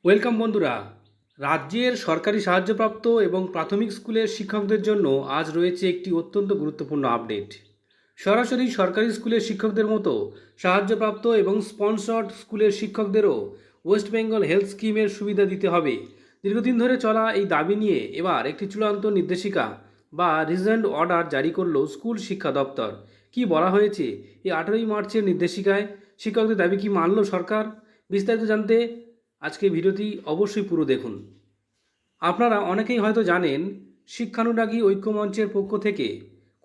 Welcome বন্ধুরা। রাজ্যের সরকারি সাহায্যপ্রাপ্ত এবং প্রাথমিক স্কুলের শিক্ষকদের জন্য আজ রয়েছে একটি অত্যন্ত গুরুত্বপূর্ণ আপডেট। সরাসরি সরকারি স্কুলের শিক্ষকদের মতো সাহায্যপ্রাপ্ত এবং স্পন্সর্ড স্কুলের শিক্ষকদেরও ওয়েস্ট বেঙ্গল হেলথ স্কিমের সুবিধা দিতে হবে। দীর্ঘদিন ধরে চলা এই দাবি নিয়ে এবার একটি চূড়ান্ত নির্দেশিকা বা রিজেন্ট অর্ডার জারি করল স্কুল শিক্ষা দপ্তর। কি বলা হয়েছে এই 18ই মার্চের নির্দেশিকায়? শিক্ষকদের দাবি কি মানল সরকার? বিস্তারিত জানতে আজকে ভিডিওটি অবশ্যই পুরো দেখুন। আপনারা অনেকেই হয়তো জানেন, শিক্ষানুরাগী ঐক্যমঞ্চের পক্ষ থেকে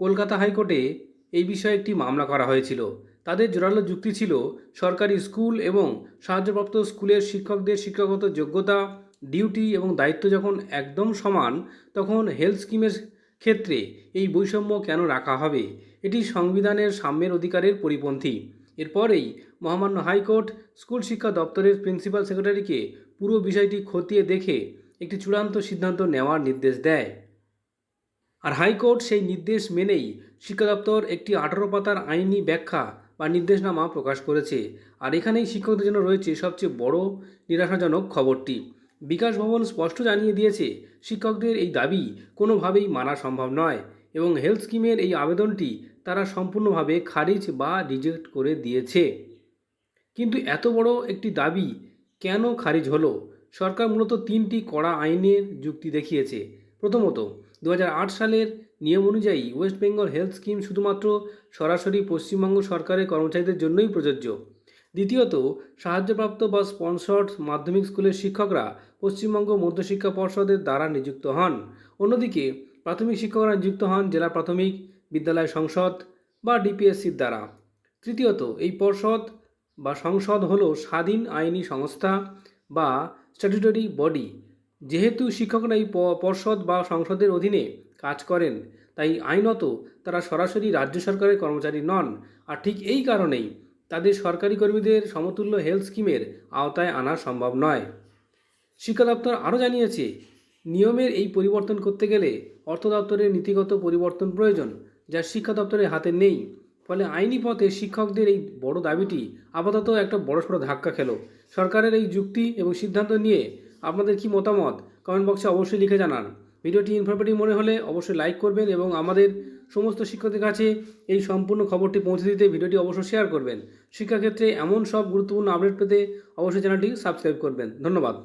কলকাতা হাইকোর্টে এই বিষয়ে একটি মামলা করা হয়েছিল। তাদের জোরালো যুক্তি ছিল, সরকারি স্কুল এবং সাহায্যপ্রাপ্ত স্কুলের শিক্ষকদের শিক্ষাগত যোগ্যতা, ডিউটি এবং দায়িত্ব যখন একদম সমান, তখন হেলথ স্কিমের ক্ষেত্রে এই বৈষম্য কেন রাখা হবে? এটি সংবিধানের সাম্যের অধিকারের পরিপন্থী। এরপরেই মহামান্য হাইকোর্ট স্কুল শিক্ষা দপ্তরের প্রিন্সিপাল সেক্রেটারিকে পুরো বিষয়টি খতিয়ে দেখে একটি চূড়ান্ত সিদ্ধান্ত নেওয়ার নির্দেশ দেয়। আর হাইকোর্ট সেই নির্দেশ মেনেই শিক্ষা দপ্তর একটি 18 পাতার আইনি ব্যাখ্যা বা নির্দেশনামা প্রকাশ করেছে। আর এখানেই শিক্ষকদের জন্য রয়েছে সবচেয়ে বড় নিরাশাজনক খবরটি। বিকাশ ভবন স্পষ্ট জানিয়ে দিয়েছে, শিক্ষকদের এই দাবি কোনোভাবেই মানা সম্ভব নয় এবং হেলথ স্কিমের এই আবেদনটি তারা সম্পূর্ণভাবে খারিজ বা রিজেক্ট করে দিয়েছে। কিন্তু এত বড় একটি দাবি কেন খারিজ হলো? সরকার মূলত তিনটি কড়া আইনের যুক্তি দেখিয়েছে। প্রথমত, 2008 সালের নিয়ম অনুযায়ী ওয়েস্ট বেঙ্গল হেলথ স্কিম শুধুমাত্র সরাসরি পশ্চিমবঙ্গ সরকারের কর্মচারীদের জন্যই প্রযোজ্য। দ্বিতীয়ত, সাহায্যপ্রাপ্ত বা স্পন্সর্ড মাধ্যমিক স্কুলের শিক্ষকরা পশ্চিমবঙ্গ মধ্যশিক্ষা পর্ষদের দ্বারা নিযুক্ত হন। অন্যদিকে প্রাথমিক শিক্ষকরা নিযুক্ত হন জেলা প্রাথমিক বিদ্যালয় সংসদ বা ডিপিএসসির দ্বারা। তৃতীয়ত, এই পর্ষদ বা সংসদ হলো স্বাধীন আইনি সংস্থা বা স্ট্যাটুটরি বডি। যেহেতু শিক্ষকরা এই পর্ষদ বা সংসদের অধীনে কাজ করেন, তাই আইনত তারা সরাসরি রাজ্য সরকারের কর্মচারী নন। আর ঠিক এই কারণেই তাদের সরকারি কর্মীদের সমতুল্য হেলথ স্কিমের আওতায় আনা সম্ভব নয়। শিক্ষা দপ্তর আরও জানিয়েছে, নিয়মের এই পরিবর্তন করতে গেলে অর্থ দপ্তরের নীতিগত পরিবর্তন প্রয়োজন, যা শিক্ষা দপ্তরের হাতে নেই। ফলে আইনি পথে শিক্ষকদের এই বড় দাবিটি আপাতত একটা বড়সড় ধাক্কা খেল। সরকারের এই যুক্তি এবং সিদ্ধান্ত নিয়ে আপনাদের কি মতামত কমেন্ট বক্সে অবশ্যই লিখে জানান। ভিডিওটি ইনফরমেটিভ মনে হলে অবশ্যই লাইক করবেন এবং আমাদের সমস্ত শিক্ষকদের কাছে এই সম্পূর্ণ খবরটি পৌঁছে দিতে ভিডিওটি অবশ্যই শেয়ার করবেন। শিক্ষাক্ষেত্রে এমন সব গুরুত্বপূর্ণ আপডেট পেতে অবশ্যই চ্যানেলটি সাবস্ক্রাইব করবেন। ধন্যবাদ।